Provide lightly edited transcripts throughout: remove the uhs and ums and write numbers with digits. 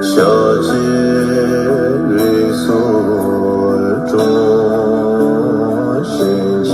小节瑞所中心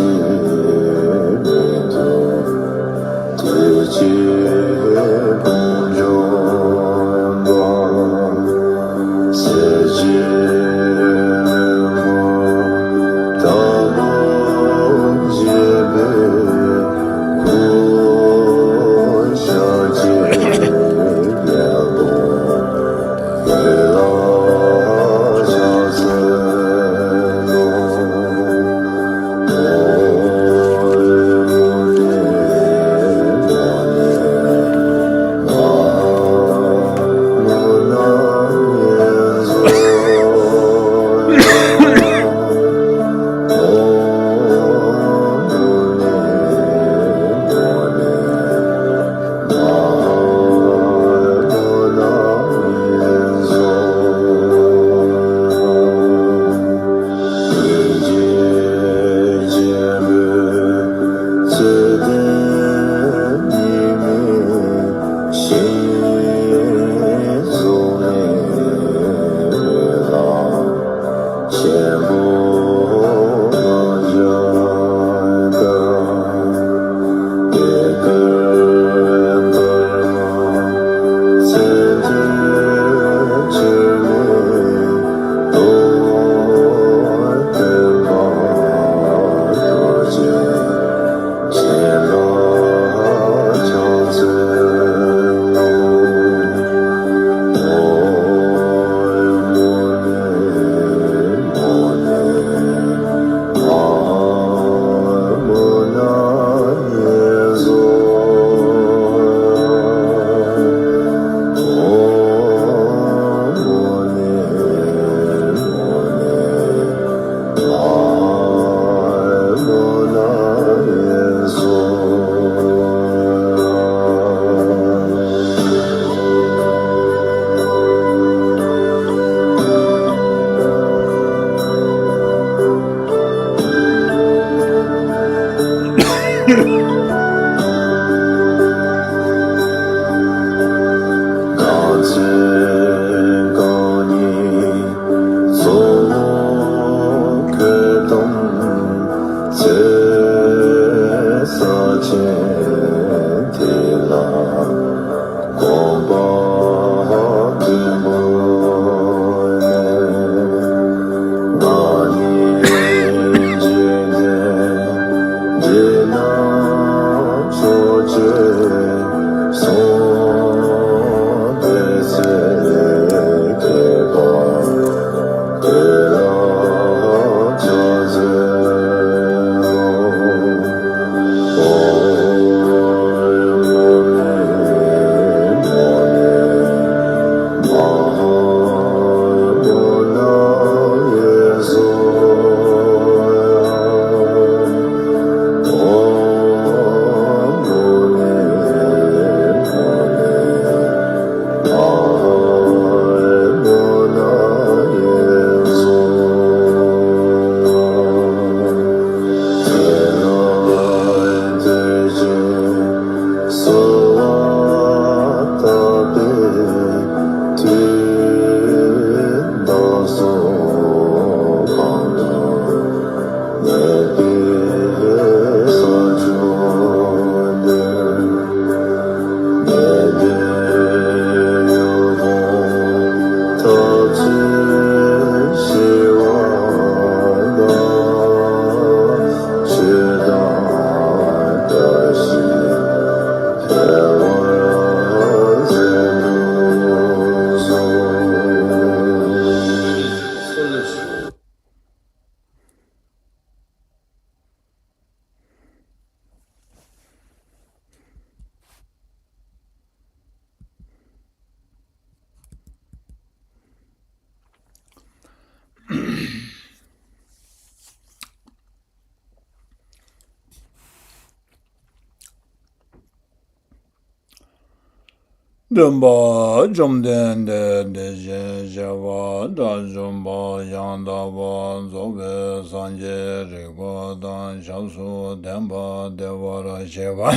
Dumba Jumden de Java da Jumba Yandava Zobe Sanje Rigo Dan Shamsu Demba Devara Sheva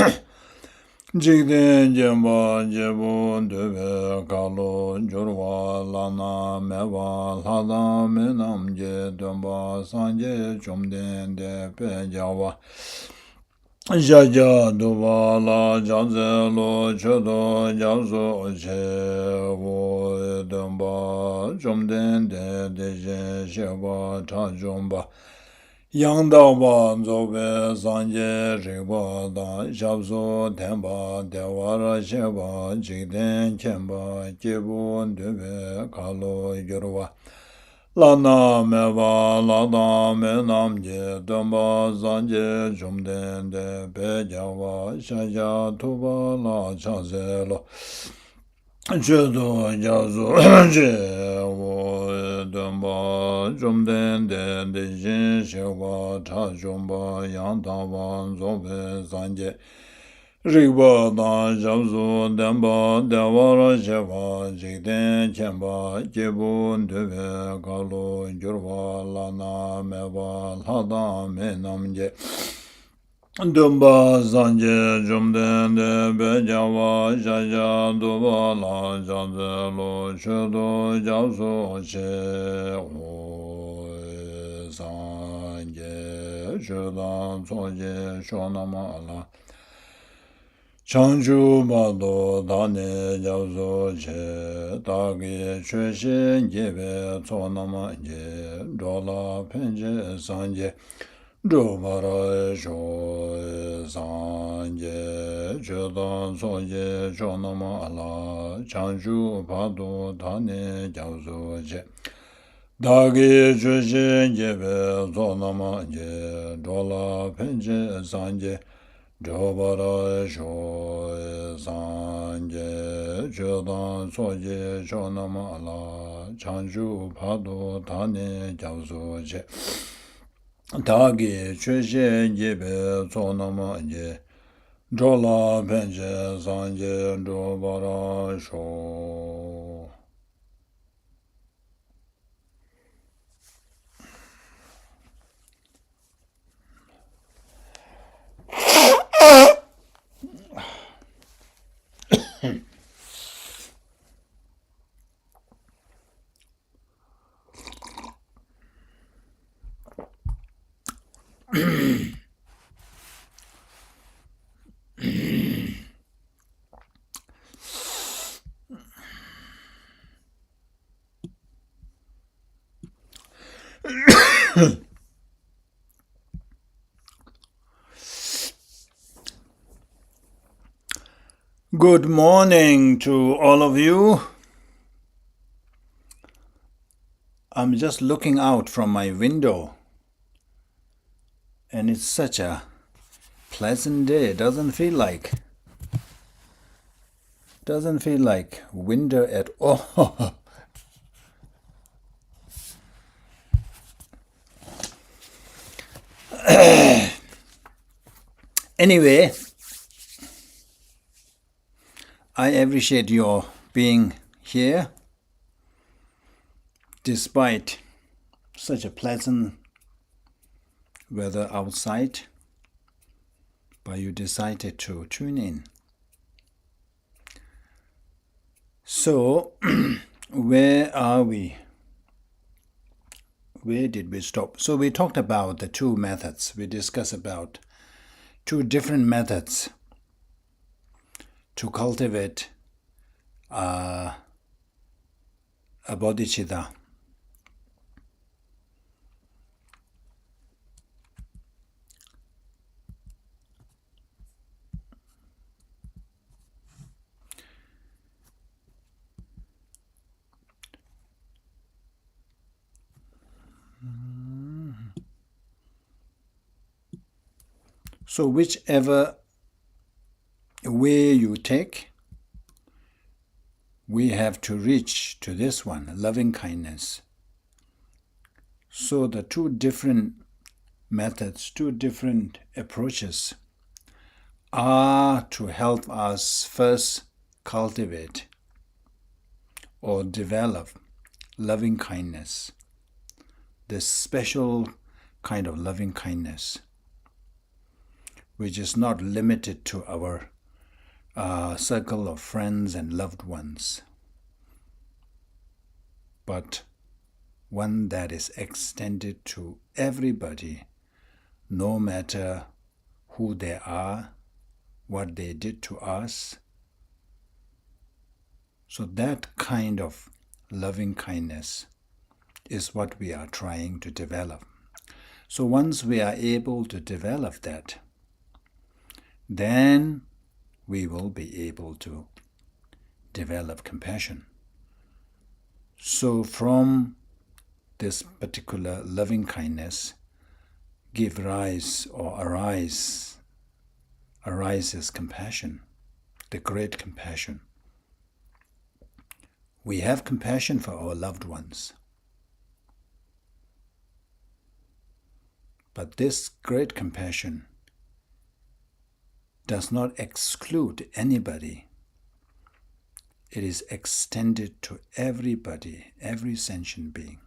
Jigden Jemba Jebu Dube Kalu Jurwa Lana Meva Lada Menam Je Dumba Sanje Jumden de Pejava Jaja duva la jaze lo chodo jazo che wo dumba jomden de je sheba ta jomba yang da ba zo be sanje riba da jabzo temba dewara sheba jigden chemba jebun dube kalo yorwa Lana meva lada menam je dumba zanje jumden de bejawa shaja tuba la chazelo Judo jazo je wo dumba jumden de jin shewa ta jumba yang taban zobe zanje Rigba da jabzu demba devara sheva jikden chemba jebun dube kalu gyurwa lana meba lada menamje Dumba zanje jumden de bejawa jaja duba la jaze lo chudo jabzu che o zanje chudan soje shonama la Changju Bado Dane Jauzo Che Dagi Chushin Jebe Tsonama Je Dola Penje Sanje Drupara Sho Sanje Chudan Soje Chonama Ala Changju Bado Dane Jauzo Che Dagi Chushin Jebe Tsonama Je Dola Penje Sanje Drupara Sho Sanje Chudan Soje Chonama Ala Changju Pado Tane Jauzo Che Dagi Chushe Jebe Tsonama Je Drola Penje Sanje Drupara Sho Good morning to all of you. I'm just looking out from my window and it's such a pleasant day. Doesn't feel like winter at all. Anyway, I appreciate your being here despite such a pleasant weather outside, but you decided to tune in. So, where are we? Where did we stop? So we talked about the two methods. We discussed about two different methods to cultivate a bodhicitta. So whichever way you take, we have to reach to this one, loving kindness. So the two different methods, two different approaches are to help us first cultivate or develop loving kindness, this special kind of loving kindness, which is not limited to our circle of friends and loved ones, but one that is extended to everybody, no matter who they are, what they did to us. So that kind of loving kindness is what we are trying to develop. So once we are able to develop that, then we will be able to develop compassion. So from this particular loving kindness arises compassion, the great compassion. We have compassion for our loved ones. But this great compassion does not exclude anybody. It is extended to everybody, every sentient being.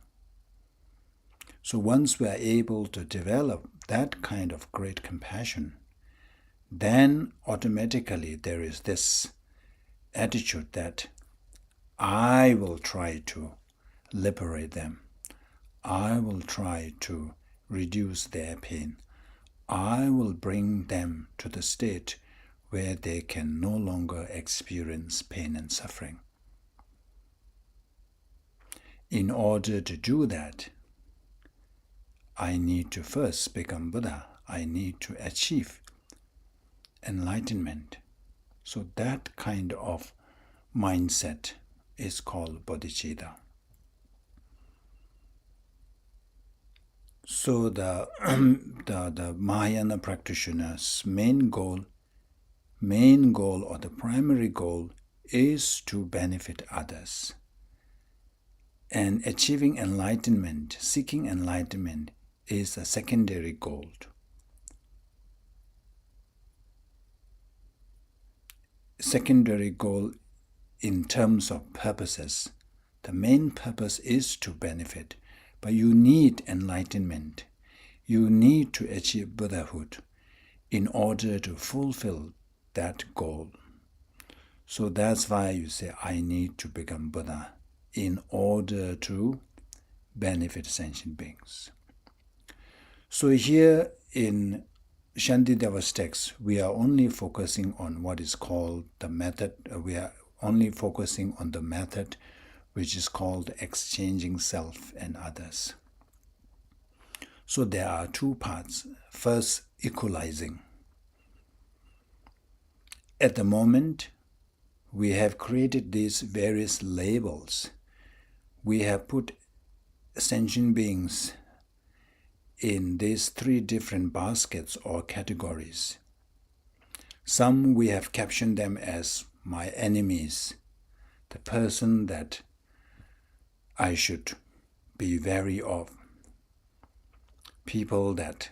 So once we are able to develop that kind of great compassion, then automatically there is this attitude that I will try to liberate them. I will try to reduce their pain. I will bring them to the state where they can no longer experience pain and suffering. In order to do that, I need to first become Buddha. I need to achieve enlightenment. So that kind of mindset is called Bodhicitta. So the Mahayana practitioner's main goal or the primary goal is to benefit others. And achieving enlightenment, seeking enlightenment, is a secondary goal. Secondary goal in terms of purposes. The main purpose is to benefit, but you need enlightenment. You need to achieve Buddhahood in order to fulfill that goal. So that's why you say, I need to become Buddha in order to benefit sentient beings. So here in Shantideva's text, we are only focusing on what is called the method. We are only focusing on the method which is called exchanging self and others. So there are two parts. First, equalizing. At the moment, we have created these various labels. We have put sentient beings in these three different baskets or categories. Some we have captioned them as my enemies, the person that I should be wary of, people that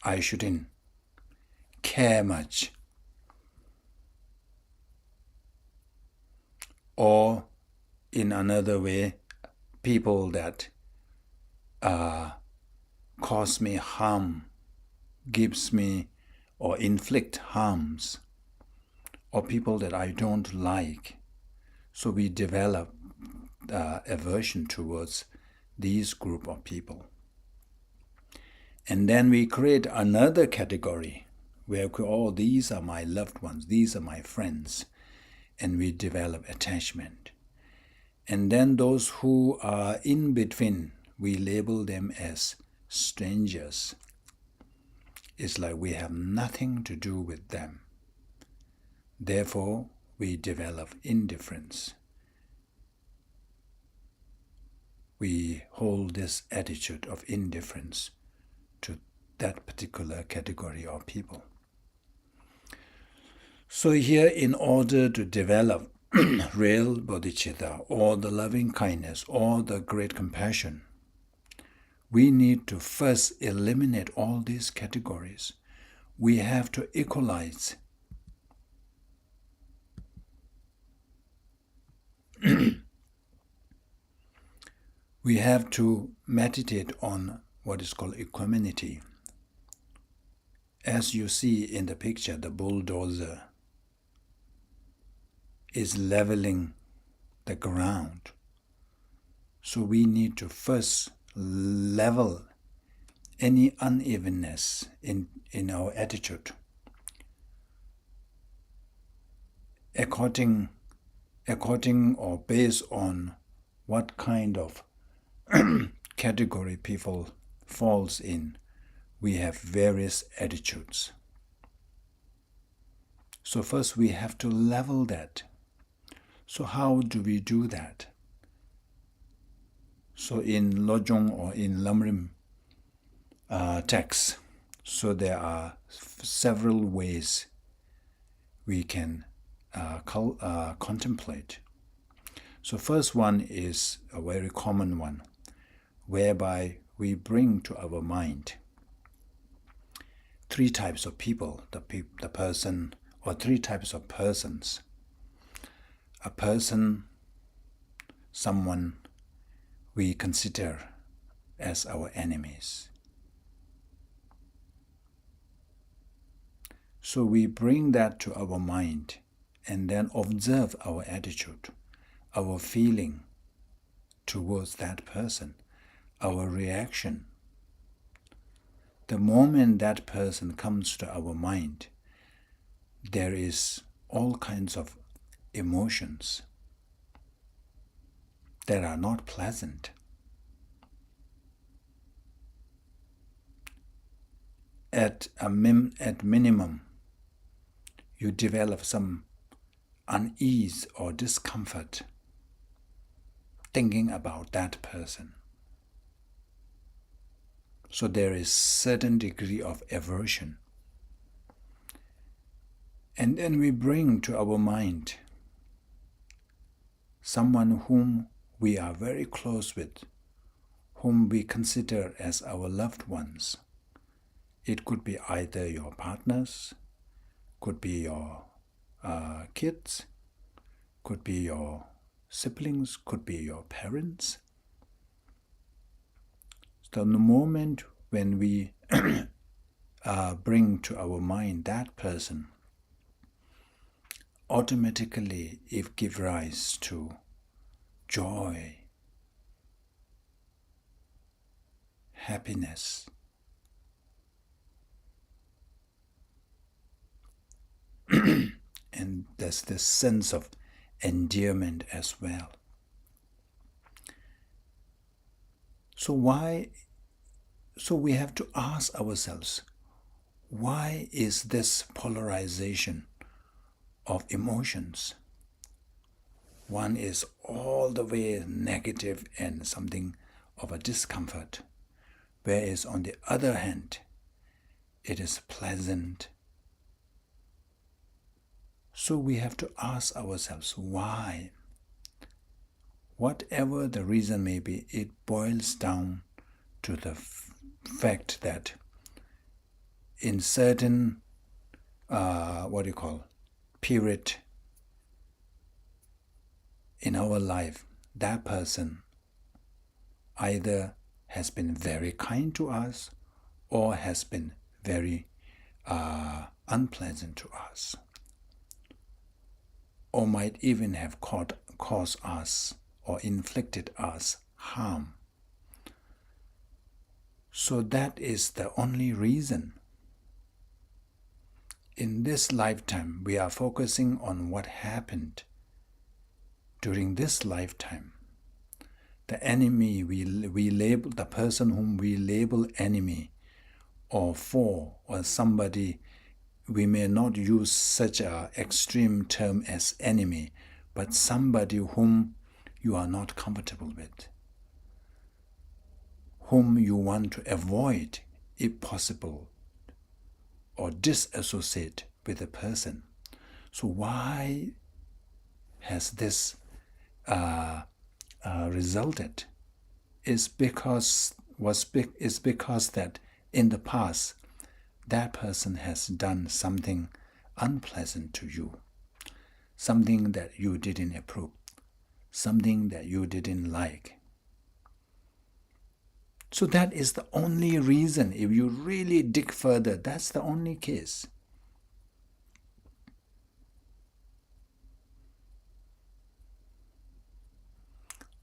I shouldn't care much, or in another way, people that cause me harm, gives me or inflict harms, or people that I don't like. So we develop aversion towards these group of people. And then we create another category where these are my loved ones, these are my friends, and we develop attachment. And then those who are in between, we label them as strangers. It's like we have nothing to do with them. Therefore, we develop indifference. We hold this attitude of indifference to that particular category of people. So here, in order to develop real bodhicitta, or the loving kindness, or the great compassion, we need to first eliminate all these categories. We have to equalize. We have to meditate on what is called equanimity. As you see in the picture, the bulldozer is leveling the ground. So we need to first level any unevenness in our attitude. According or based on what kind of category people falls in, we have various attitudes. So first we have to level that. So how do we do that? So in Lojong or in Lamrim texts, so there are several ways we can contemplate. So first one is a very common one, whereby we bring to our mind three types of people, the person, or three types of persons. A person, someone we consider as our enemies. So we bring that to our mind and then observe our attitude, our feeling towards that person, our reaction. The moment that person comes to our mind, there is all kinds of emotions that are not pleasant. At minimum, you develop some unease or discomfort thinking about that person. So there is certain degree of aversion. And then we bring to our mind someone whom we are very close with, whom we consider as our loved ones. It could be either your partners, could be your kids, could be your siblings, could be your parents. So the moment when we bring to our mind that person, automatically it gives rise to joy, happiness, and there's this sense of endearment as well. So we have to ask ourselves, why is this polarization of emotions? One is all the way negative and something of a discomfort, whereas on the other hand, it is pleasant. So we have to ask ourselves why. Whatever the reason may be, it boils down to the fact that in certain period in our life, that person either has been very kind to us or has been very unpleasant to us, or might even have caused us or inflicted us harm. So that is the only reason. In this lifetime, we are focusing on what happened during this lifetime. The enemy we label, the person whom we label enemy or foe or somebody, we may not use such an extreme term as enemy, but somebody whom you are not comfortable with, whom you want to avoid if possible, or disassociate with a person. So why has this resulted? Is because that in the past that person has done something unpleasant to you, something that you didn't approve, something that you didn't like. So that is the only reason. If you really dig further, that's the only case.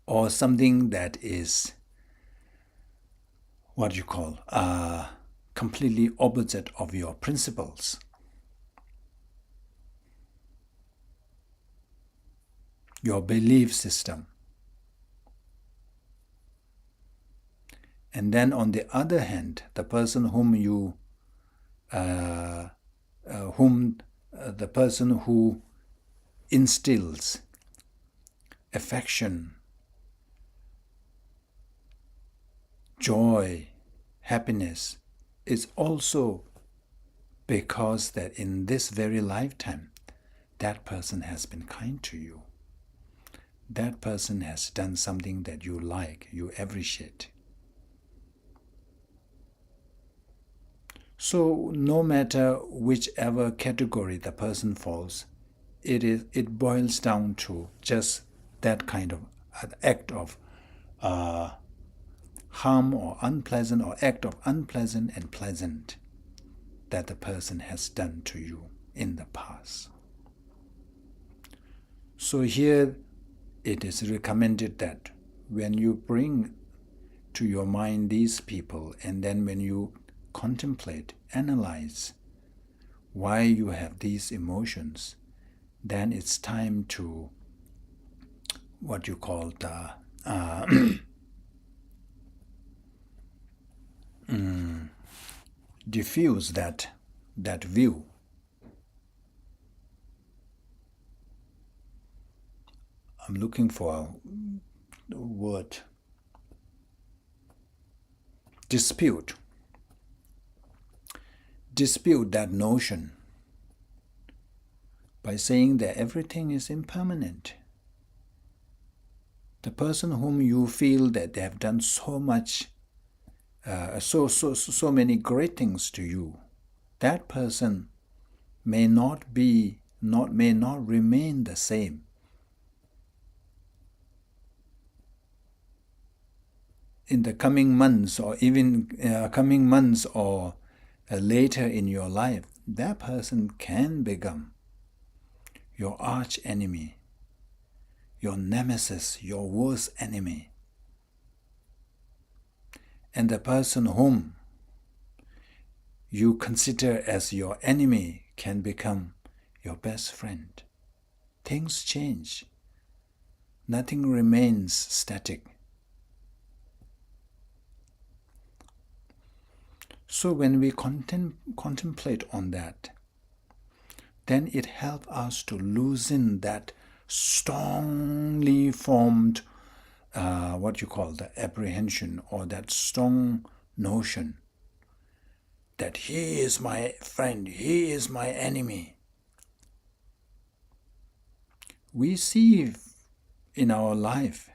Or something that is what you call completely opposite of your principles. Your belief system. And then on the other hand, the person the person who instills affection, joy, happiness, is also because that in this very lifetime, that person has been kind to you. That person has done something that you like, you appreciate. So no matter whichever category the person falls, it boils down to just that kind of act of harm or unpleasant, or act of unpleasant and pleasant that the person has done to you in the past. So here it is recommended that when you bring to your mind these people, and then when you contemplate, analyze why you have these emotions, then it's time to what you call the diffuse that view. I'm looking for a word. Dispute that notion by saying that everything is impermanent. The person whom you feel that they have done so much, so many great things to you, that person may not remain the same. In the coming months, or even later in your life, that person can become your arch enemy, your nemesis, your worst enemy. And the person whom you consider as your enemy can become your best friend. Things change. Nothing remains static. So when we contemplate on that, then it helps us to loosen that strongly formed, what you call the apprehension, or that strong notion that he is my friend, he is my enemy. We see in our life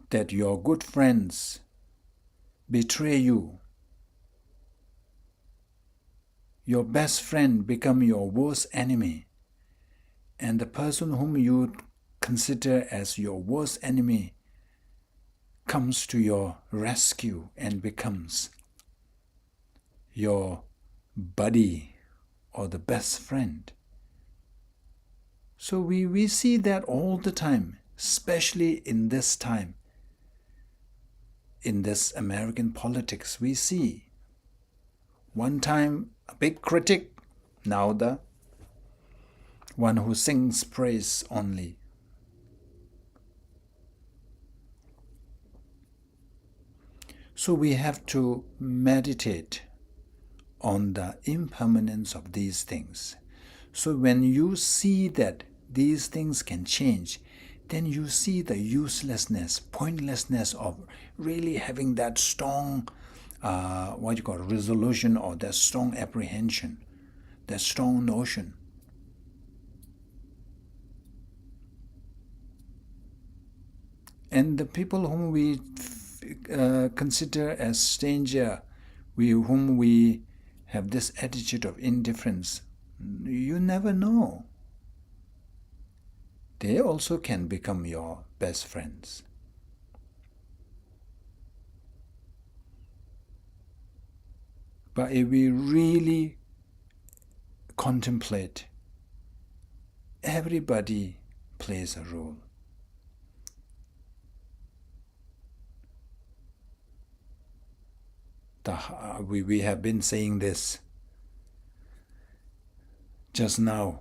that your good friends betray you. Your best friend become your worst enemy. And the person whom you consider as your worst enemy comes to your rescue and becomes your buddy or the best friend. So we see that all the time, especially in this time. In this American politics, we see one time a big critic, now the one who sings praise only. So we have to meditate on the impermanence of these things. So when you see that these things can change, then you see the uselessness, pointlessness of really having that strong, resolution, or that strong apprehension, that strong notion. And the people whom we consider as stranger, whom we have this attitude of indifference, you never know. They also can become your best friends. But if we really contemplate, everybody plays a role. We have been saying this just now.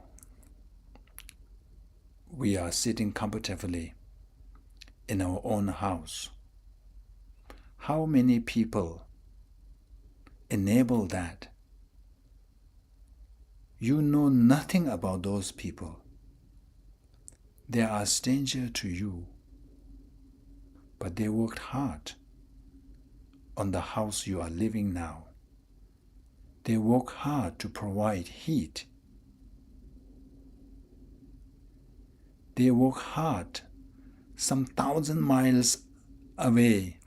We are sitting comfortably in our own house. How many people enable that? You know nothing about those people. They are a stranger to you, but they worked hard on the house you are living now. They work hard to provide heat. They work hard some 1,000 miles away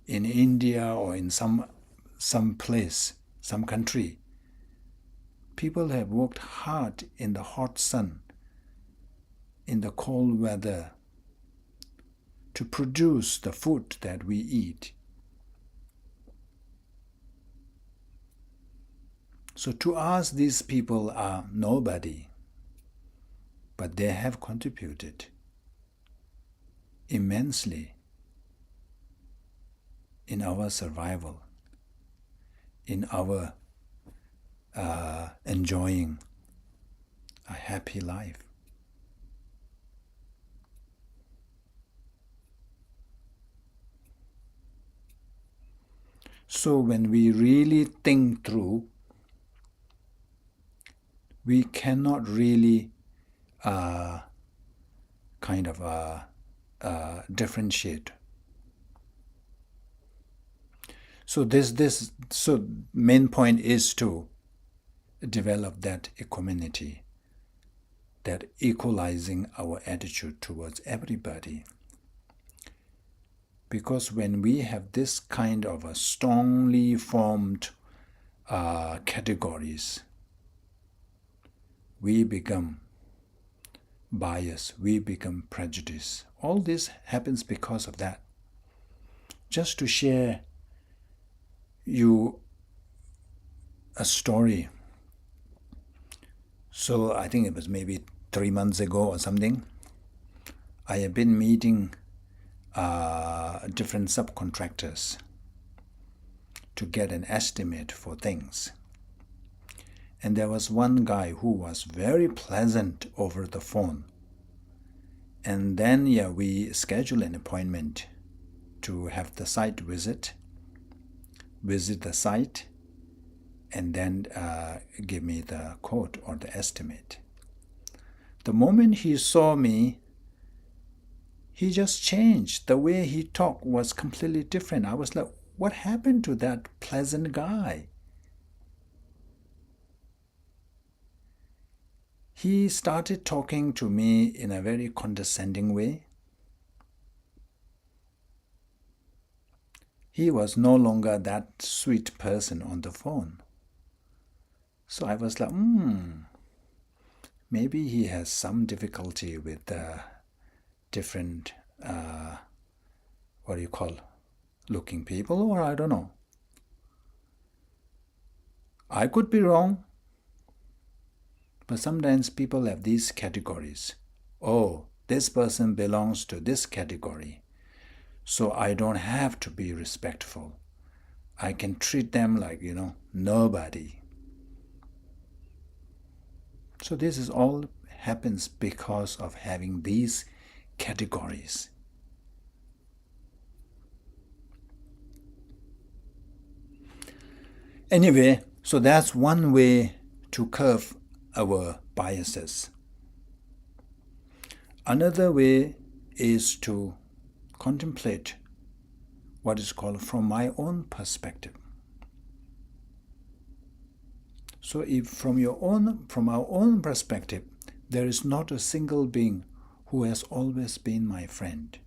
in India or in some place, some country. People have worked hard in the hot sun, in the cold weather, to produce the food that we eat. So to us, these people are nobody, but they have contributed immensely in our survival, in our enjoying a happy life. So when we really think through, we cannot really differentiate. So so main point is to develop that equanimity, that equalizing our attitude towards everybody. Because when we have this kind of a strongly formed categories, we become biased, we become prejudiced. All this happens because of that. Just to share you a story. So I think it was maybe 3 months ago or something. I have been meeting different subcontractors to get an estimate for things. And there was one guy who was very pleasant over the phone. And then, we scheduled an appointment to have the site visit the site, and then give me the quote or the estimate. The moment he saw me, he just changed. The way he talked was completely different. I was like, what happened to that pleasant guy? He started talking to me in a very condescending way. He was no longer that sweet person on the phone. So I was like, maybe he has some difficulty with different, looking people, or I don't know. I could be wrong. But sometimes people have these categories. Oh, this person belongs to this category, so I don't have to be respectful. I can treat them like, nobody. So this is all happens because of having these categories. Anyway, so that's one way to curb our biases. Another way is to contemplate what is called from my own perspective. So if from our own perspective, there is not a single being who has always been my friend,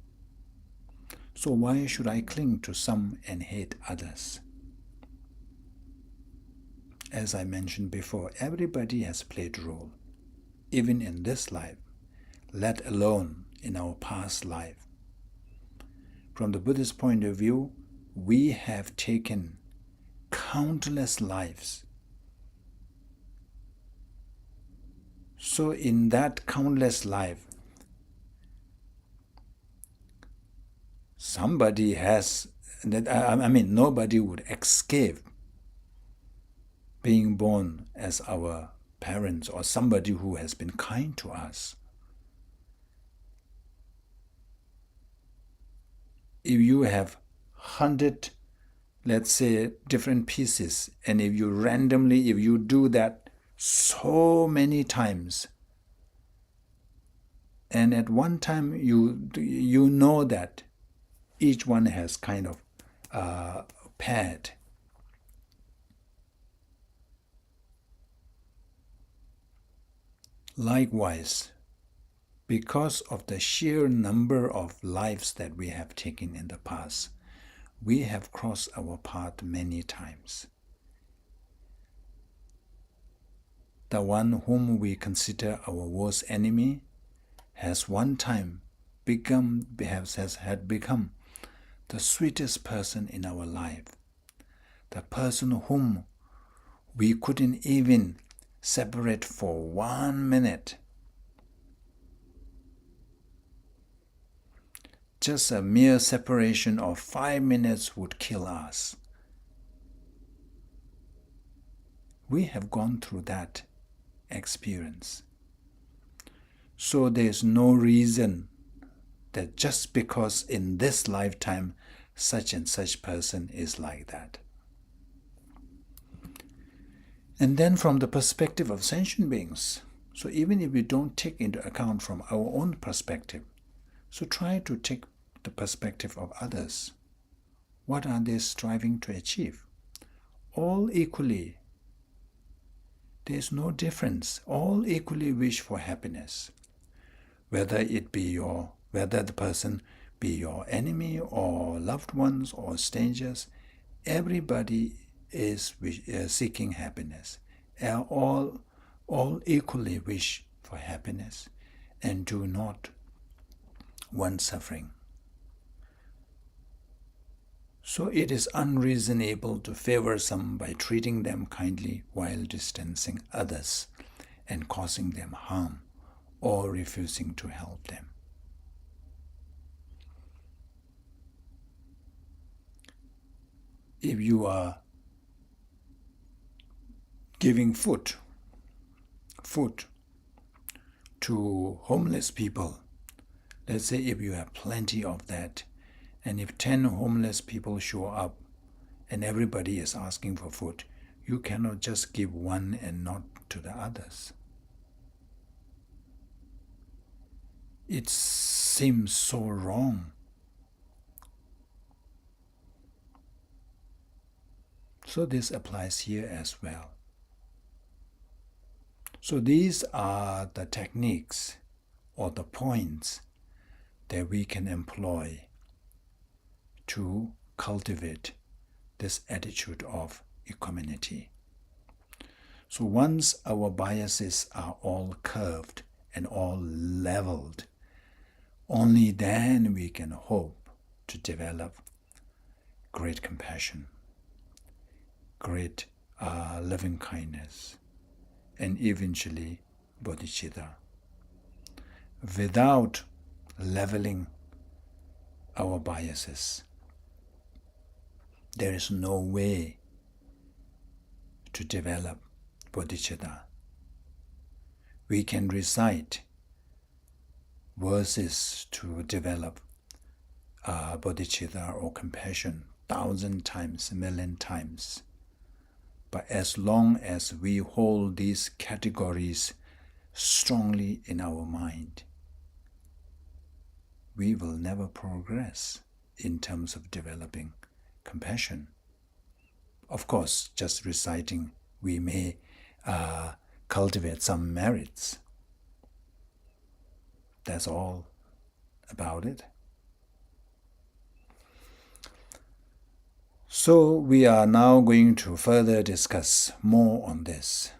so why should I cling to some and hate others? As I mentioned before, everybody has played a role, even in this life, let alone in our past life. From the Buddhist point of view, we have taken countless lives. So in that countless life, somebody has, nobody would escape being born as our parents or somebody who has been kind to us. If you have 100, let's say, different pieces, and if you do that so many times, and at one time you know that each one has kind of pad. Likewise, because of the sheer number of lives that we have taken in the past, we have crossed our path many times. The one whom we consider our worst enemy has one time become the sweetest person in our life, the person whom we couldn't even separate for 1 minute. Just a mere separation of 5 minutes would kill us. We have gone through that experience. So there's no reason that just because in this lifetime such and such person is like that. And then from the perspective of sentient beings, so even if we don't take into account from our own perspective, so try to take the perspective of others. What are they striving to achieve? All equally. There's no difference. All equally wish for happiness. Whether the person be your enemy or loved ones or strangers, everybody is seeking happiness. All equally wish for happiness and do not want suffering. So it is unreasonable to favor some by treating them kindly while distancing others and causing them harm or refusing to help them. If you are giving food to homeless people, let's say if you have plenty of that, and if 10 homeless people show up and everybody is asking for food, you cannot just give one and not to the others. It seems so wrong. So this applies here as well. So these are the techniques or the points that we can employ to cultivate this attitude of equanimity. So once our biases are all curved and all leveled, only then we can hope to develop great compassion, great loving kindness, and eventually bodhicitta. Without leveling our biases, there is no way to develop bodhicitta. We can recite verses to develop bodhicitta or compassion 1,000 times, 1,000,000 times. But as long as we hold these categories strongly in our mind, we will never progress in terms of developing compassion. Of course, just reciting, we may cultivate some merits. That's all about it. So we are now going to further discuss more on this.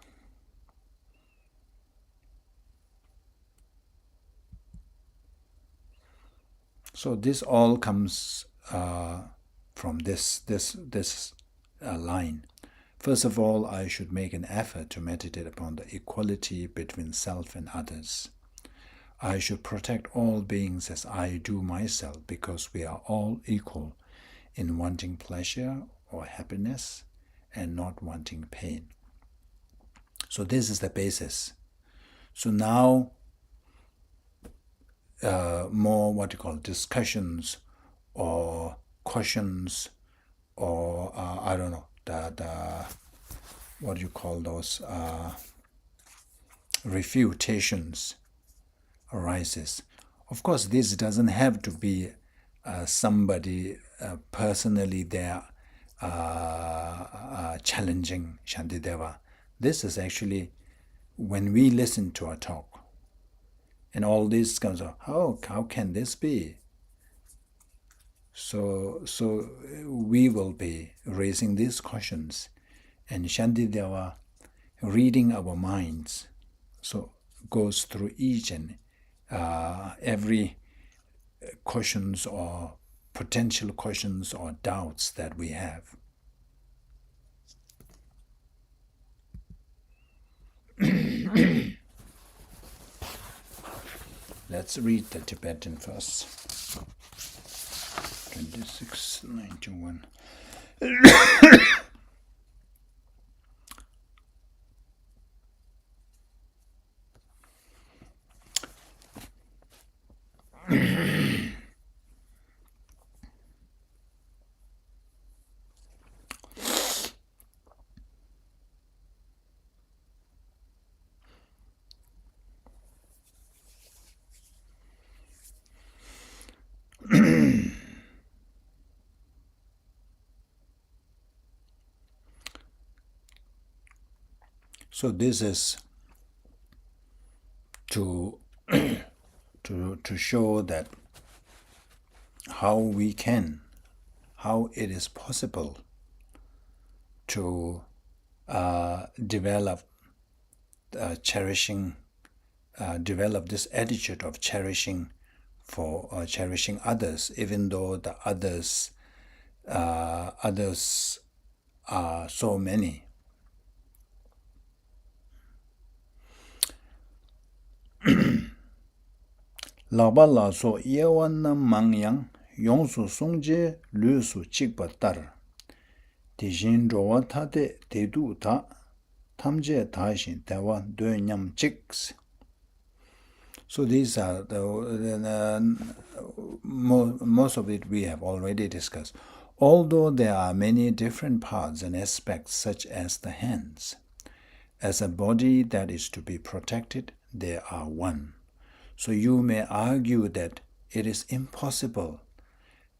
So this all comes from this line. First of all, I should make an effort to meditate upon the equality between self and others. I should protect all beings as I do myself, because we are all equal in wanting pleasure or happiness and not wanting pain. So this is the basis. So now more discussions or questions or I don't know, what do you call those, refutations arises. Of course, this doesn't have to be somebody personally there challenging Shantideva. This is actually when we listen to a talk, and all this comes up. How can this be? So we will be raising these questions, and Shantideva reading our minds. So goes through each and every questions or potential questions or doubts that we have. Let's read the Tibetan first. 2691. So this is to show that how it is possible to develop develop this attitude of cherishing for cherishing others, even though the others are so many. Laba la so yewan na mangyang yongsu songje lu su chikpa tar dijin rowa ta de dedu ta tamje ta shin tawa de nyam chiks. So these are most of it we have already discussed. Although there are many different parts and aspects, such as the hands, as a body that is to be protected, they are one. So you may argue that it is impossible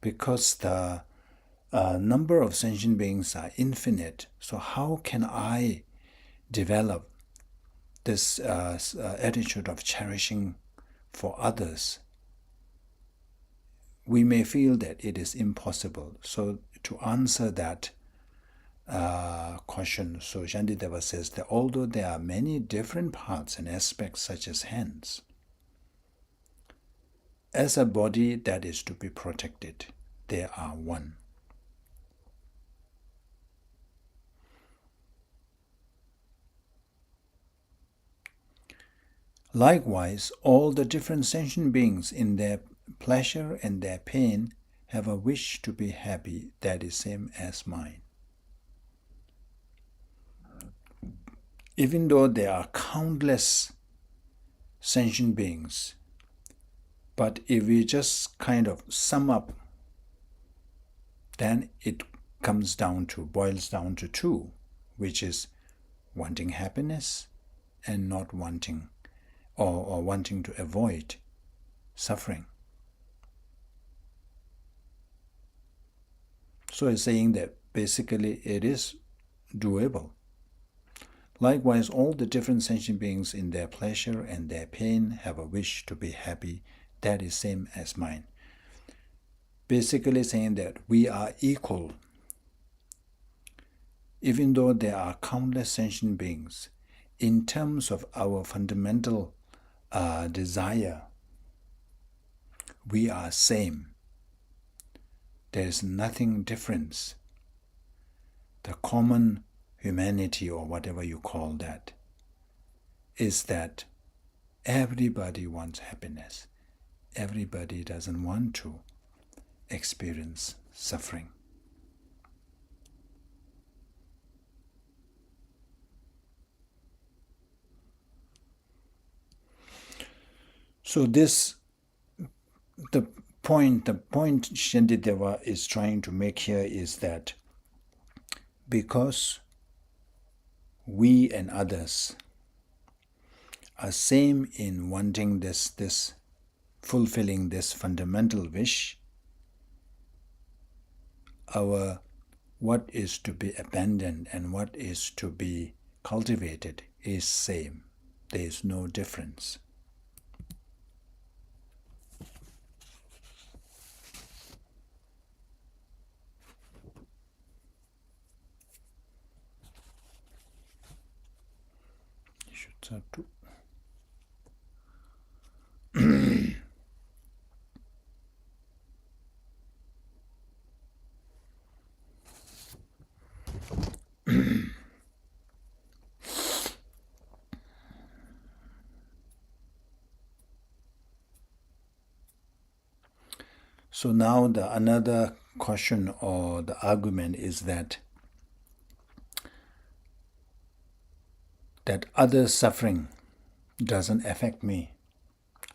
because the number of sentient beings are infinite. So how can I develop this attitude of cherishing for others? We may feel that it is impossible. So to answer that question, so Shantideva says that although there are many different parts and aspects such as hands, as a body that is to be protected, they are one. Likewise, all the different sentient beings in their pleasure and their pain have a wish to be happy that is same as mine. Even though there are countless sentient beings, but if we just kind of sum up, then it boils down to two, which is wanting happiness and not wanting, or wanting to avoid suffering. So it's saying that basically it is doable. Likewise, all the different sentient beings in their pleasure and their pain have a wish to be happy that is same as mine. Basically saying that we are equal. Even though there are countless sentient beings, in terms of our fundamental desire, we are same. There is nothing different. the common humanity, or whatever you call that, is that everybody wants happiness. Everybody doesn't want to experience suffering. So the point Shantideva is trying to make here is that because we and others are same in wanting this fulfilling this fundamental wish, our what is to be abandoned and what is to be cultivated is same. There is no difference. You should start to So now another question or the argument is that other suffering doesn't affect me,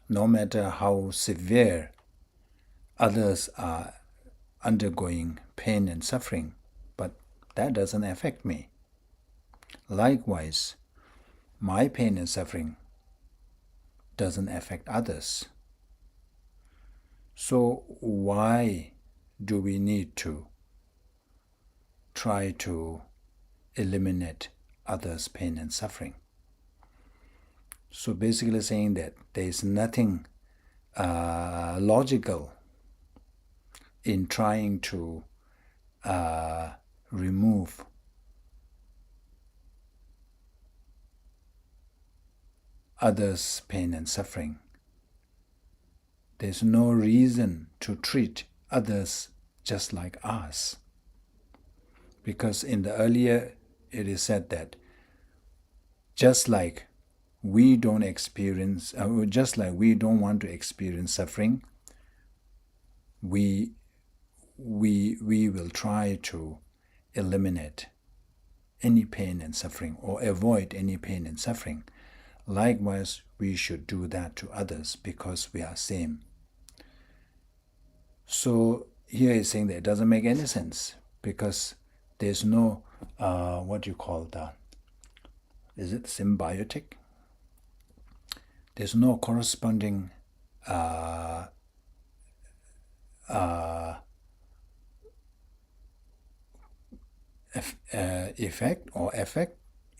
no matter how severe others are undergoing pain and suffering, but that doesn't affect me. Likewise, my pain and suffering doesn't affect others. So why do we need to try to eliminate others' pain and suffering? So basically saying that there is nothing logical in trying to remove others' pain and suffering. There's no reason to treat others just like us. Because in the earlier it is said that just like we don't want to experience suffering, we will try to eliminate any pain and suffering or avoid any pain and suffering. Likewise, we should do that to others because we are same. So here he's saying that it doesn't make any sense because there's no is it symbiotic? There's no corresponding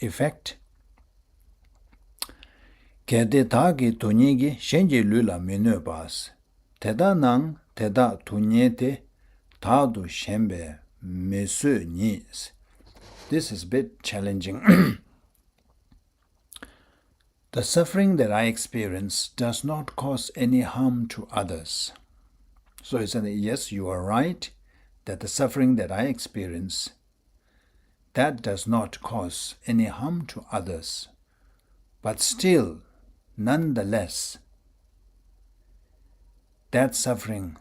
effect. Kede tagi tunyegi shenji lula minu bas. Teda nang teda tunyete tadu shembe mesu nis. This is a bit challenging. The suffering that I experience does not cause any harm to others. So he said, yes, you are right, that the suffering that I experience, that does not cause any harm to others. But still, nonetheless, that suffering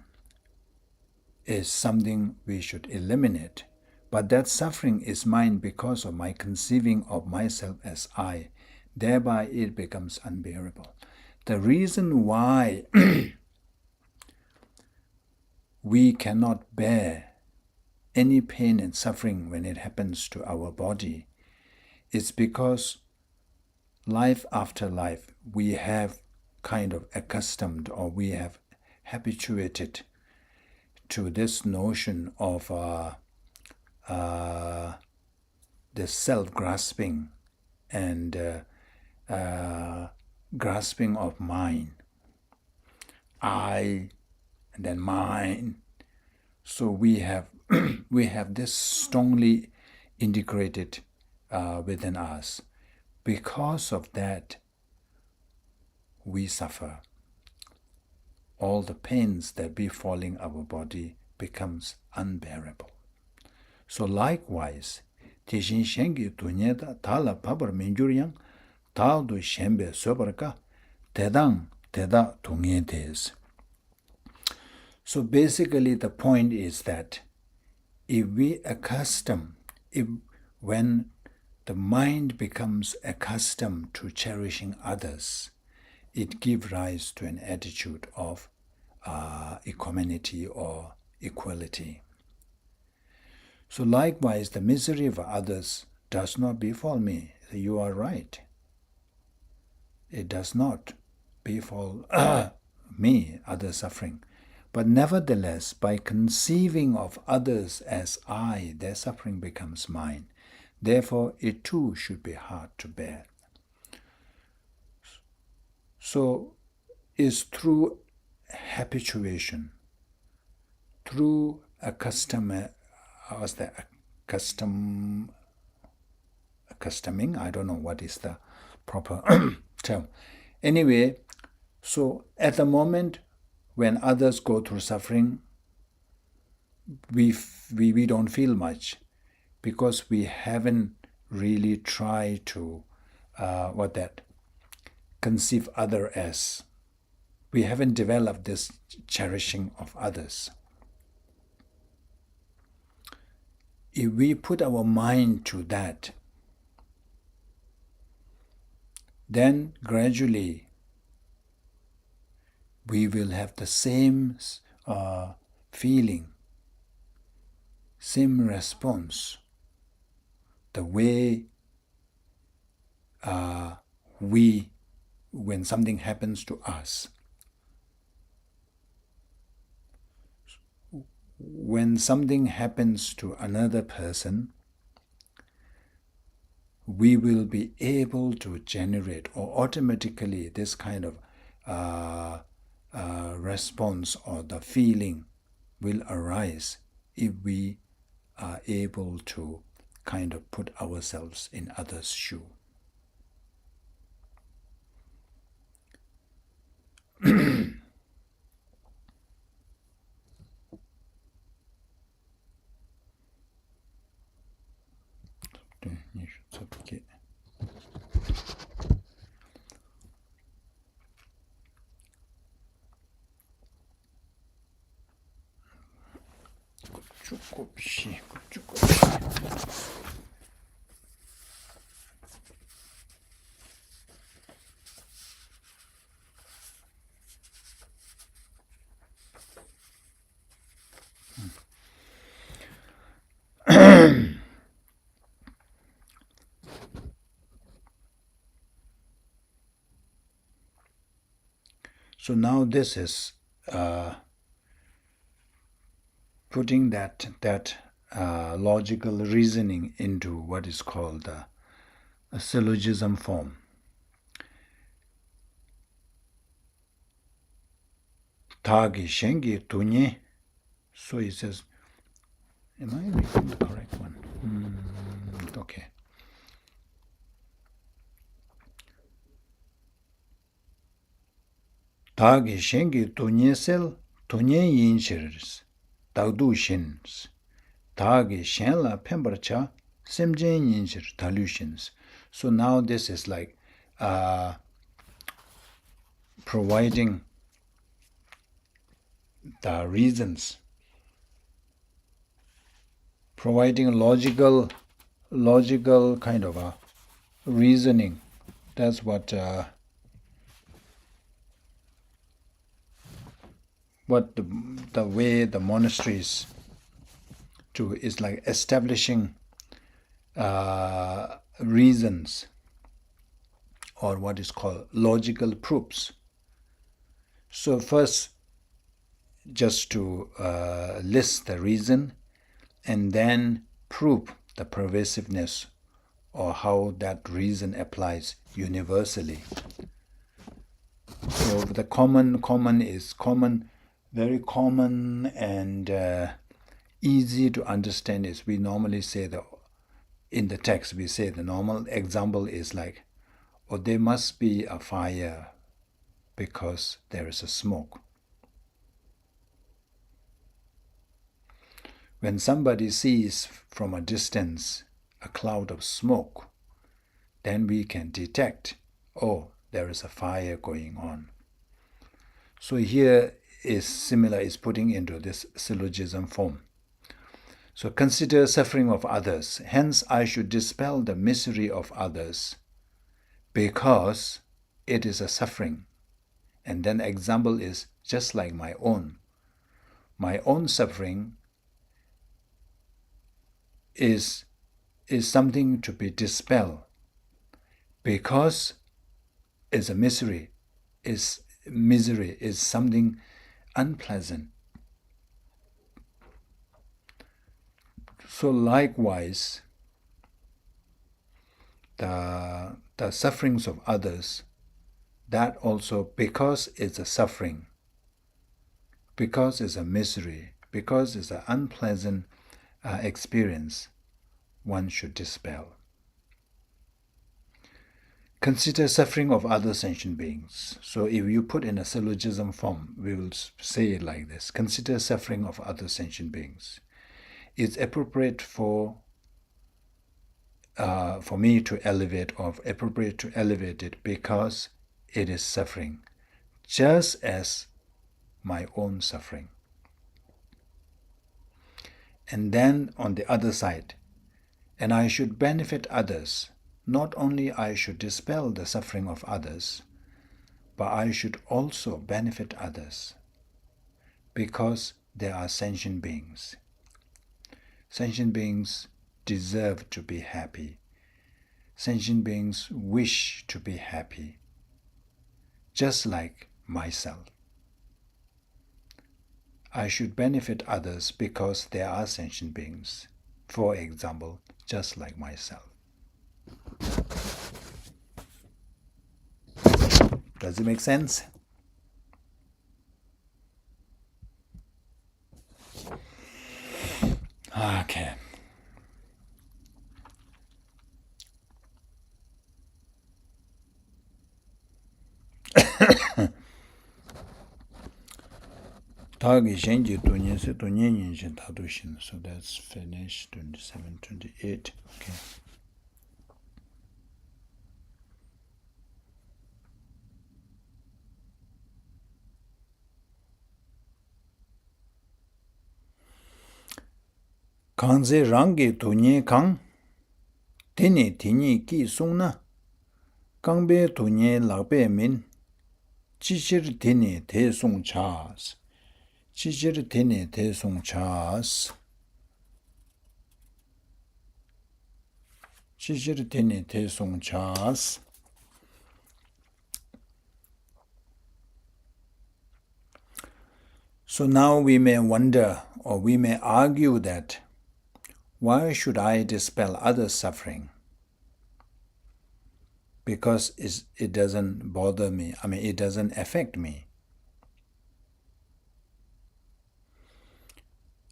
is something we should eliminate. But that suffering is mine because of my conceiving of myself as I. Thereby it becomes unbearable. The reason why we cannot bear any pain and suffering when it happens to our body is because life after life we have kind of accustomed or we have habituated to this notion of the self-grasping and grasping of mine. I and then mine. So we have this strongly integrated within us. Because of that, we suffer. All the pains that befalling our body becomes unbearable. So likewise, Tishin shengi tunye da tala pabar minjur yang tao du shenbe sobarka tedang teda tunye des. So basically the point is that when the mind becomes accustomed to cherishing others, it gives rise to an attitude of equanimity or equality. So likewise, the misery of others does not befall me. You are right. It does not befall me, other suffering. But nevertheless, by conceiving of others as I, their suffering becomes mine. Therefore, it too should be hard to bear. So, it's through habituation, through accustoming, I don't know what is the proper term. Anyway, so at the moment when others go through suffering, we don't feel much because we haven't really tried to conceive other as. We haven't developed this cherishing of others. If we put our mind to that, then gradually we will have the same feeling, same response, the way when something happens to us. When something happens to another person, we will be able to generate, or automatically this kind of response or the feeling will arise if we are able to kind of put ourselves in others' shoe. So now this is putting that logical reasoning into what is called a syllogism form. Tagi shengi tunye. So he says, am I reading the correct one? Okay. Tagi shengi tunye sel tunye yinchiris. Tagdu shins. Tagi shenla pembarcha semjen yinchir talushins. So now this is like providing the reasons, providing logical kind of a reasoning. That's what the way the monasteries do is like establishing reasons, or what is called logical proofs. So first, just to list the reason and then prove the pervasiveness or how that reason applies universally. So the common is common, very common and easy to understand is we normally say in the text we say the normal example is like, oh, there must be a fire because there is a smoke. When somebody sees from a distance a cloud of smoke, then we can detect, oh, there is a fire going on. So here is similar, is putting into this syllogism form. So consider suffering of others. Hence I should dispel the misery of others because it is a suffering. And then example is just like my own. My own suffering is something to be dispelled because it's a misery. Misery is something unpleasant. So likewise, the sufferings of others, that also, because it's a suffering, because it's a misery, because it's an unpleasant experience, one should dispel. Consider suffering of other sentient beings. So if you put in a syllogism form, we will say it like this. Consider suffering of other sentient beings. It's appropriate for me to elevate, or appropriate to elevate it because it is suffering, just as my own suffering. And then on the other side, and I should benefit others. Not only I should dispel the suffering of others, but I should also benefit others because they are sentient beings. Sentient beings deserve to be happy. Sentient beings wish to be happy, just like myself. I should benefit others because they are sentient beings. For example, just like myself. Does it make sense? Okay. So that's finished. 27, 28. Okay. Kanze rangi tunye kang, teni tini ki sungna, kangbe tunye lakbe min, chichir teni te sung chas. Chichir teni te sung chas. Chichir teni te sung chas. So now we may wonder, or we may argue that, why should I dispel others' suffering? Because it doesn't bother me. It doesn't affect me.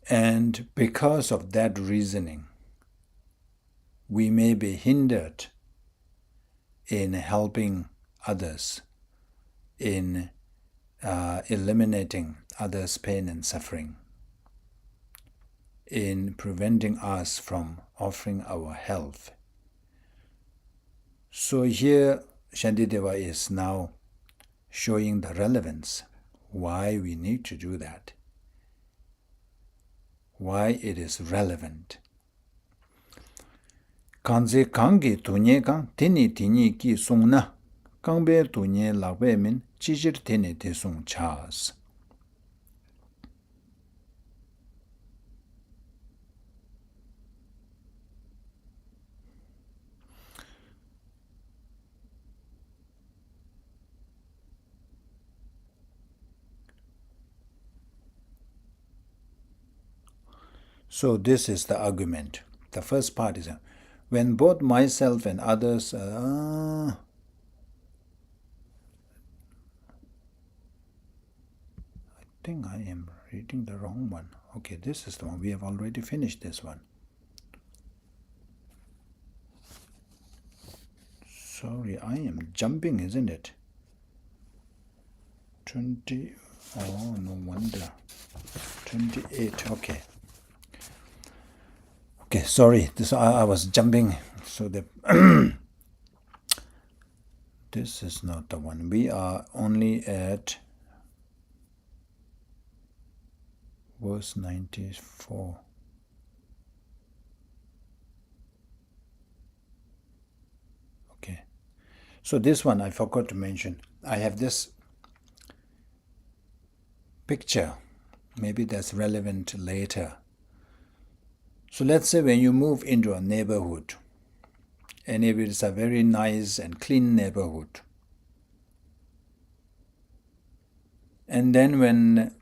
And because of that reasoning, we may be hindered in helping others, in eliminating others' pain and suffering, in preventing us from offering our health. So here Shantideva is now showing the relevance, why we need to do that, why it is relevant. Kanze kangi tunye kang teni tini ki sungna, kangbe tunye lakbe min chichir teni te sung chas. So this is the argument. The first part is, when both myself and others I think I am reading the wrong one. Okay, this is the one. We have already finished this one. Sorry, I am jumping, isn't it? 20, oh, no wonder. 28, okay. Okay, sorry, this I was jumping. So the this is not the one. We are only at verse 94. Okay, so this one I forgot to mention. I have this picture. Maybe that's relevant later. So let's say when you move into a neighborhood, and if it's a very nice and clean neighborhood, and then when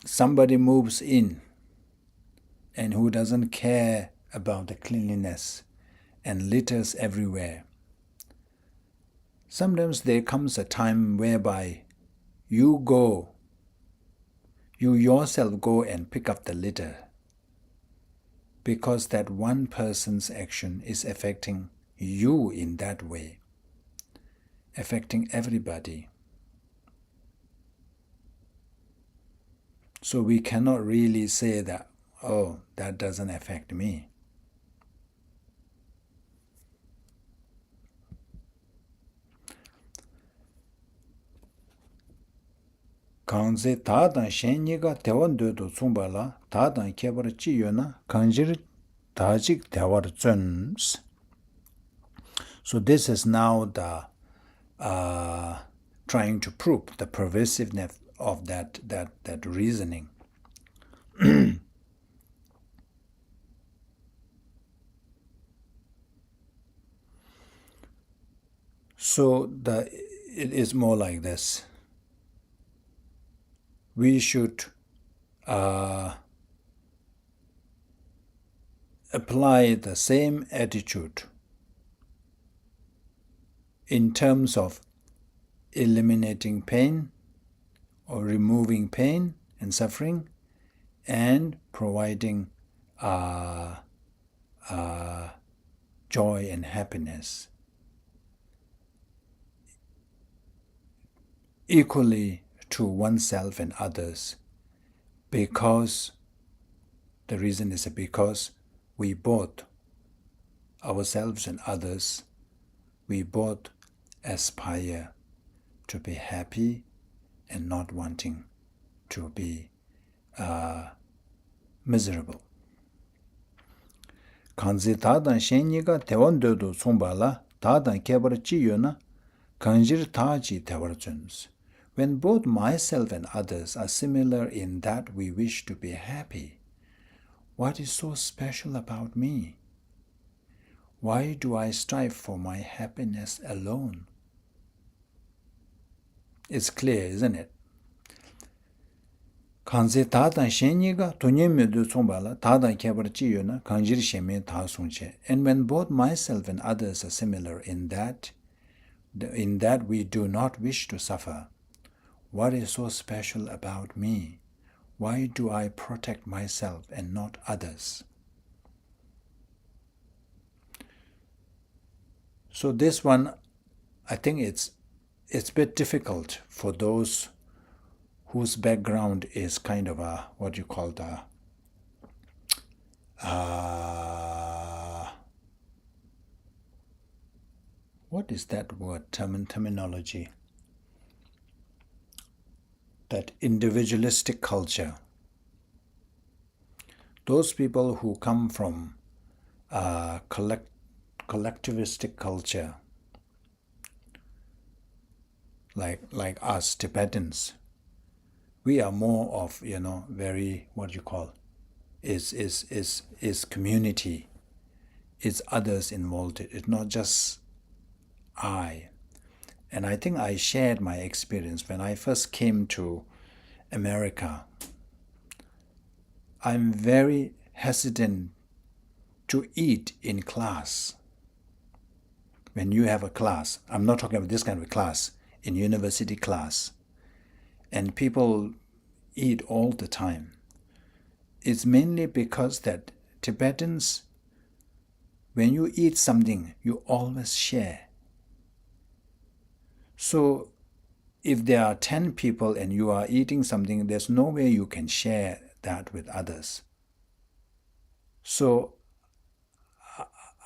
somebody moves in and who doesn't care about the cleanliness and litters everywhere, sometimes there comes a time whereby you yourself go and pick up the litter, because that one person's action is affecting you in that way, affecting everybody. So we cannot really say that, oh, that doesn't affect me. Kanze tadan shenyiga tewan dodo tsumbala tadan kebar chiyo na kanjir tajik tewar zuns. So this is now the trying to prove the pervasiveness of that reasoning. So it is more like this. We should apply the same attitude in terms of eliminating pain or removing pain and suffering and providing joy and happiness equally to oneself and others, because the reason is because we both, ourselves and others, we both aspire to be happy and not wanting to be miserable. Kanzi tadan shenyiga tewan dodo tsumbala tadan kebar chiyo na kanjir taji tewar zuns. When both myself and others are similar in that we wish to be happy, what is so special about me? Why do I strive for my happiness alone? It's clear, isn't it? Kanze tadan shenyiga tunye medu tsumbala tadan kebar chiyo na kanjir sheme ta sungche. And when both myself and others are similar in that we do not wish to suffer, what is so special about me? Why do I protect myself and not others? So this one, I think it's a bit difficult for those whose background is kind of a, what you call the, what is that word, terminology? That individualistic culture. Those people who come from collectivistic culture, like us Tibetans, we are more of, very, what you call, is community. It's others involved. It's not just I. And I think I shared my experience when I first came to America. I'm very hesitant to eat in class. When you have a class, I'm not talking about this kind of a class, in university class, and people eat all the time. It's mainly because that Tibetans, when you eat something, you always share. So if there are 10 people and you are eating something, there's no way you can share that with others. So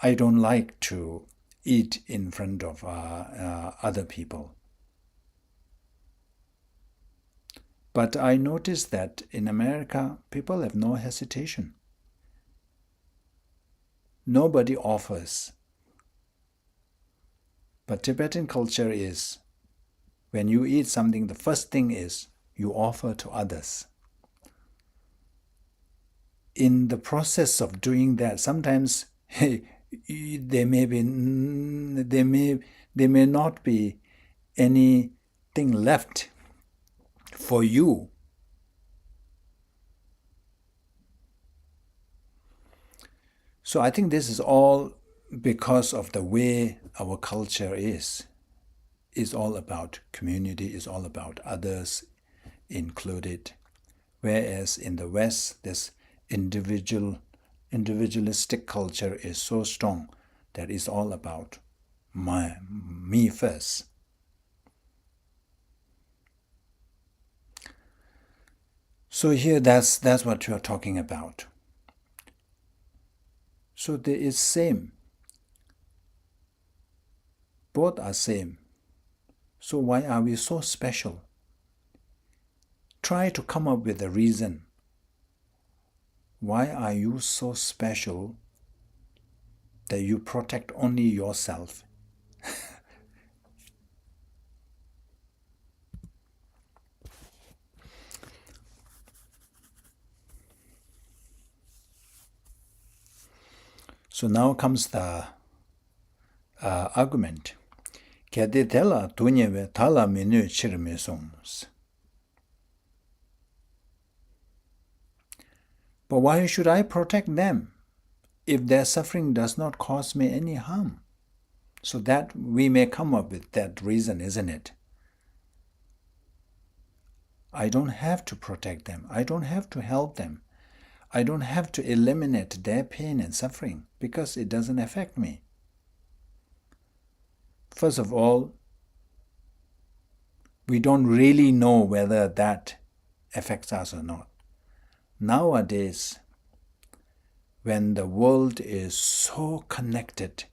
I don't like to eat in front of other people. But I noticed that in America, people have no hesitation. Nobody offers. But Tibetan culture is, when you eat something, the first thing is you offer to others. In the process of doing that, sometimes there may not be anything left for you. So I think this is all because of the way our culture is. It's all about community, it's all about others included. Whereas in the West, this individualistic culture is so strong that it's all about me first. So here, that's what you are talking about. So there is same. Both are same. So why are we so special? Try to come up with a reason. Why are you so special that you protect only yourself? So now comes the argument. But why should I protect them if their suffering does not cause me any harm? So that we may come up with that reason, isn't it? I don't have to protect them. I don't have to help them. I don't have to eliminate their pain and suffering because it doesn't affect me. First of all, we don't really know whether that affects us or not. Nowadays, when the world is so connected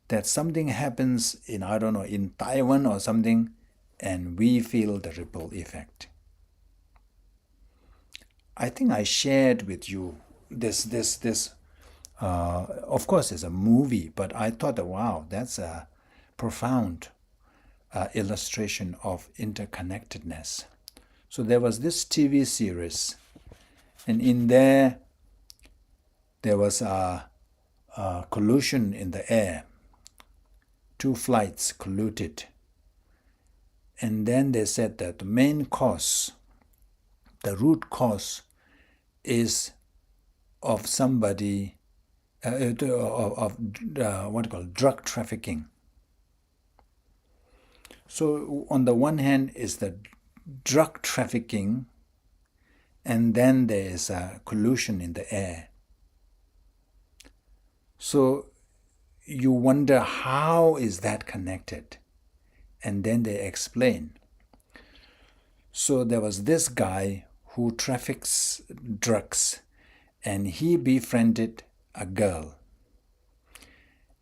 that something happens in, I don't know, in Taiwan or something, and we feel the ripple effect. I think I shared with you this. Of course, it's a movie, but I thought, wow, that's a profound illustration of interconnectedness. So there was this TV series, and in there was a collusion in the air. 2 flights colluded. And then they said that the main cause, the root cause, is of somebody, what you call drug trafficking. So on the one hand is the drug trafficking, and then there is a collusion in the air. So you wonder, how is that connected? And then they explain. So there was this guy who traffics drugs, and he befriended a girl.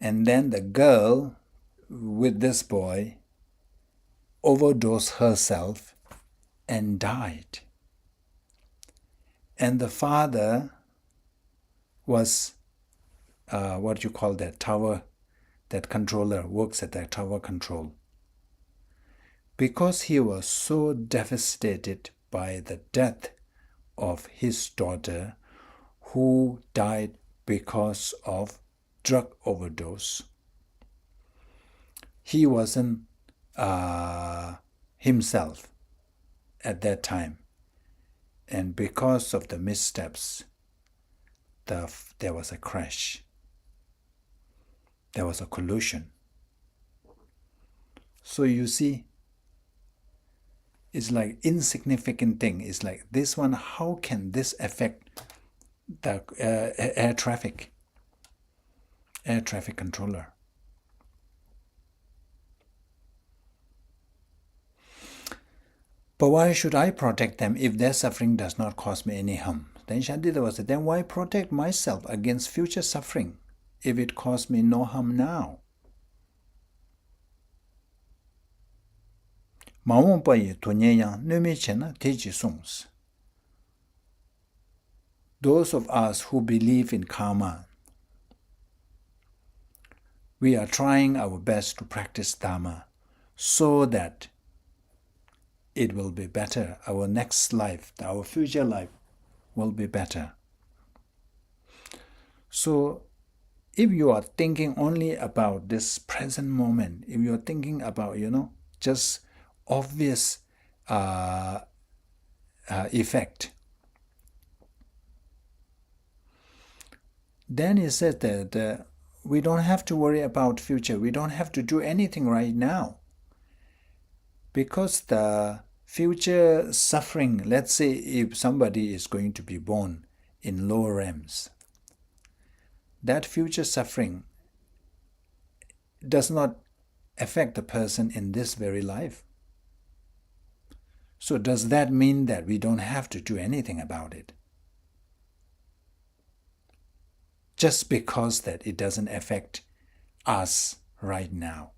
And then the girl, with this boy, overdosed herself and died. And the father was, what you call that tower, that controller, works at that tower control. Because he was so devastated by the death of his daughter, who died because of drug overdose, he wasn't himself at that time. And because of the missteps, there was a crash. There was a collusion. So you see, it's like insignificant thing. It's like this one, how can this affect the air traffic controller? But why should I protect them if their suffering does not cause me any harm? then Shantideva said, then why protect myself against future suffering if it caused me no harm now? Those of us who believe in karma, we are trying our best to practice Dharma so that it will be better. Our next life, our future life will be better. So if you are thinking only about this present moment, if you are thinking about, just obvious effect, then it says that we don't have to worry about future. We don't have to do anything right now. Because the future suffering, let's say if somebody is going to be born in lower realms, that future suffering does not affect the person in this very life. So does that mean that we don't have to do anything about it? Just because that it doesn't affect us right now.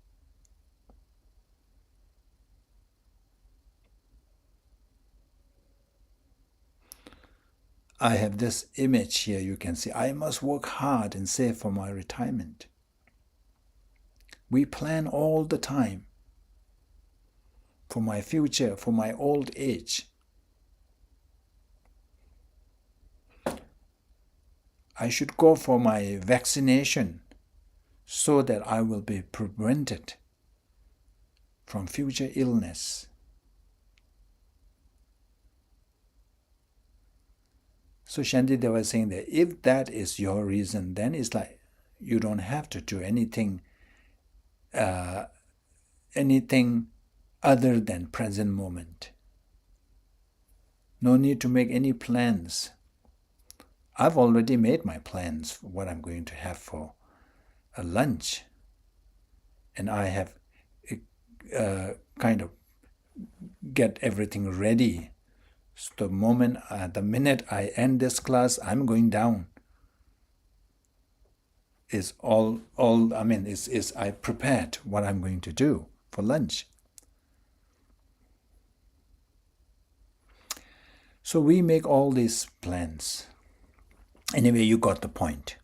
I have this image here, you can see. I must work hard and save for my retirement. We plan all the time for my future, for my old age. I should go for my vaccination so that I will be prevented from future illness. So Shantideva was saying that if that is your reason, then it's like you don't have to do anything other than present moment. No need to make any plans. I've already made my plans for what I'm going to have for a lunch. And I have kind of get everything ready. So the minute I end this class, I'm going down. Is I prepared what I'm going to do for lunch. So we make all these plans. Anyway, you got the point.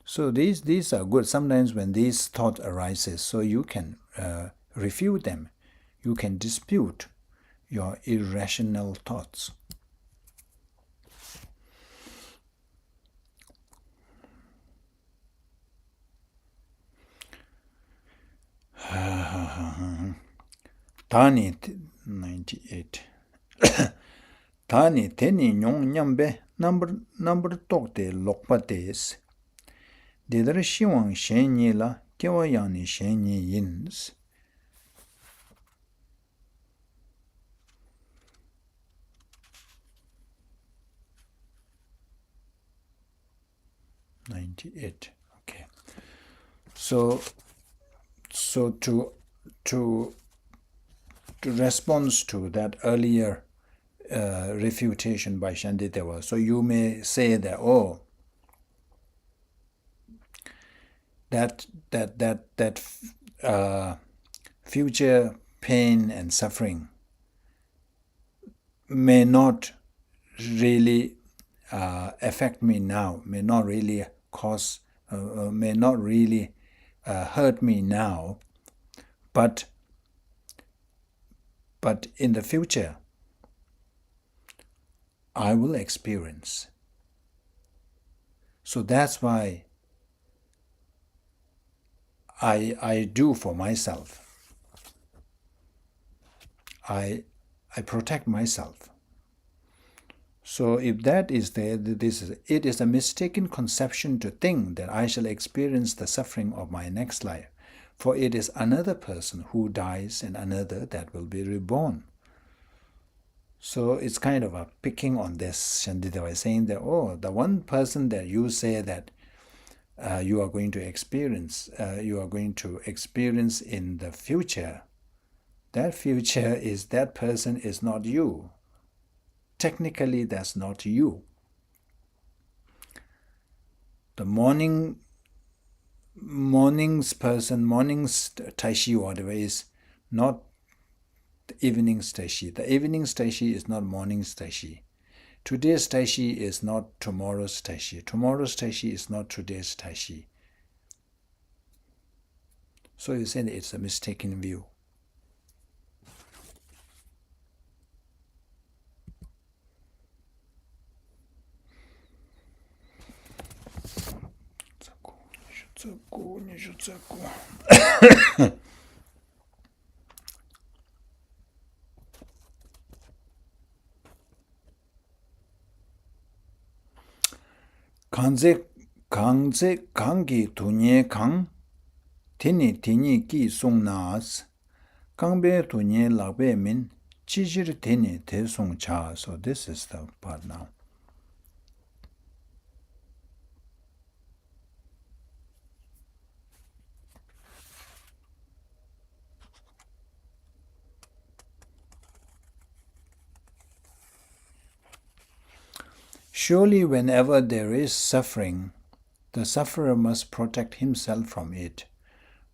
So these are good. Sometimes when these thoughts arises, so you can refute them. You can dispute your irrational thoughts. Tani 98. Tani teni nyong nyambe number tokte lokpa des. Dedara shiwang shenye la kewa yani shenye yins. Okay. So to respond to that earlier refutation by Shantideva, so you may say that that future pain and suffering may not really affect me now, may not really hurt me now, but in the future I will experience. So that's why I do for myself. I protect myself. So if that is there, it is a mistaken conception to think that I shall experience the suffering of my next life, for it is another person who dies and another that will be reborn. So it's kind of a picking on this. Shantideva is saying that, the one person that you say that you are going to experience in the future, that future is, that person is not you. technically that's not you. The morning's person, morning's taishi, whatever, is not the evening's taishi. The evening's taishi is not morning's taishi. Today's taishi is not tomorrow's taishi. Tomorrow's taishi is not today's taishi. So you say it's a mistaken view. 강기 두nye 강 테니 기 송나스 강베 두nye lakbe min 치질 테니 대송차. So this is the part now. Surely whenever there is suffering, the sufferer must protect himself from it.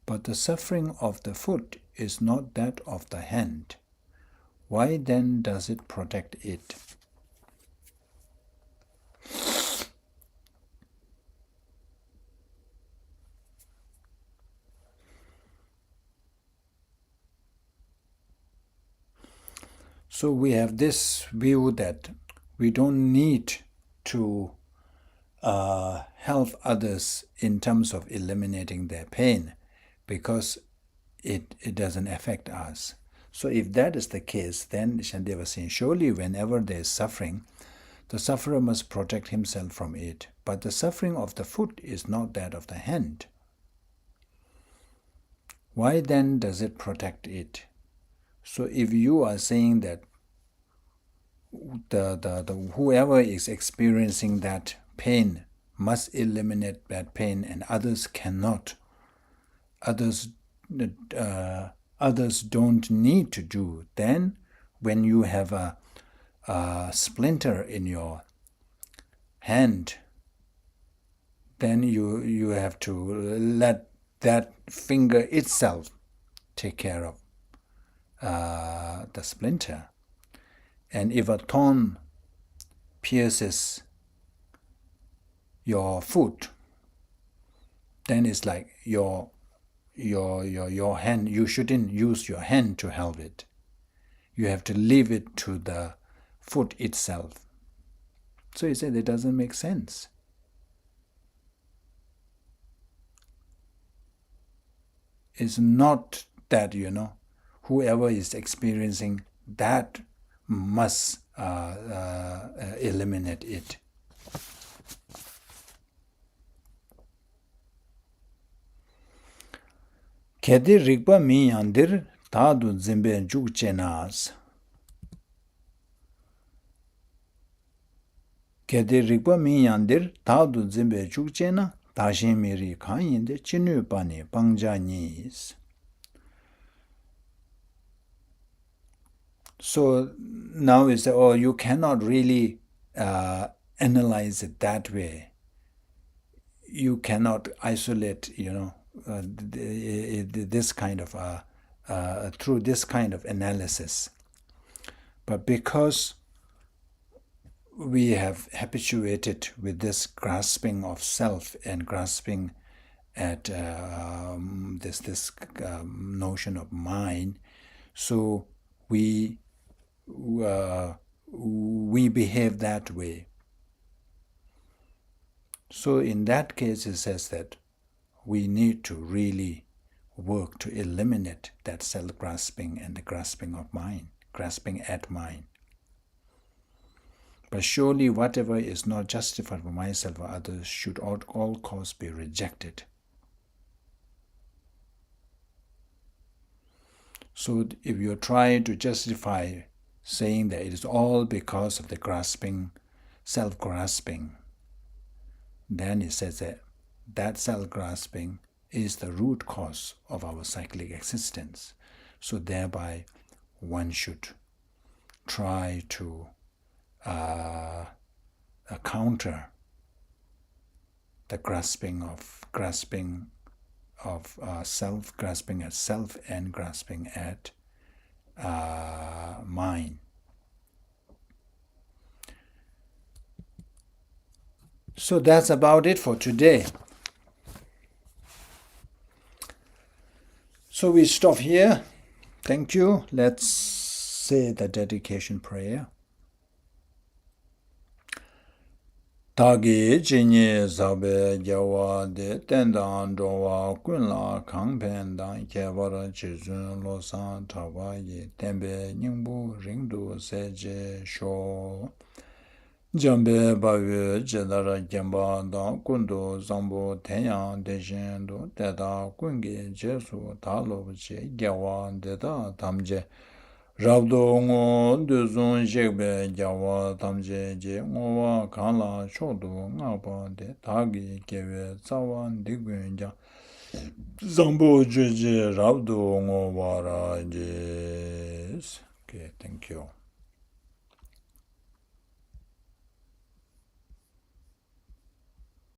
But the suffering of the foot is not that of the hand. Why then does it protect it? So we have this view that we don't need to help others in terms of eliminating their pain because it doesn't affect us. So if that is the case, then Shanti was saying, surely whenever there is suffering, the sufferer must protect himself from it. But the suffering of the foot is not that of the hand. Why then does it protect it? So if you are saying that the whoever is experiencing that pain must eliminate that pain and others cannot, others don't need to do, then when you have a splinter in your hand, then you have to let that finger itself take care of the splinter. And if a thorn pierces your foot, then it's like your hand. You shouldn't use your hand to help it. You have to leave it to the foot itself. So he said it doesn't make sense. It's not that, whoever is experiencing that must eliminate it. Kedi rigpa mi yandir tadu zimbe jukchenas. Kedi rigpa mi yandir tadu zimbe jukchena tashin miri kanyinde chinu pani pangja nis. So now we say, you cannot really analyze it that way. You cannot isolate, this kind of through this kind of analysis. But because we have habituated with this grasping of self and grasping at this notion of mind, so we behave that way. So in that case, it says that we need to really work to eliminate that self-grasping and the grasping of mind, grasping at mind. But surely whatever is not justified for myself or others should at all costs be rejected. So if you try to justify saying that it is all because of the grasping, self-grasping, then it says that self-grasping is the root cause of our cyclic existence. So thereby one should try to counter the grasping of self, grasping at self and grasping at mind. So that's about it for today. So we stop here. Thank you. Let's say the dedication prayer. Tagi jinye zabe jawa de tendan jowa kunla kangpen dan kevara chizun losan tawa ye tembe nyingbu ringdu seje sho. Jambe bawe jedara gemba dan kundu zambu tenyang deshin do teta kungi jesu talo che gyawa deda tamje. Rabdo ngo duzun shekbe gyawa tamje je ngowa kanla shodo ngapa de tagi kewe tsawan digun ja zambo jeje rabdo ngo wara jes. Okay, thank you.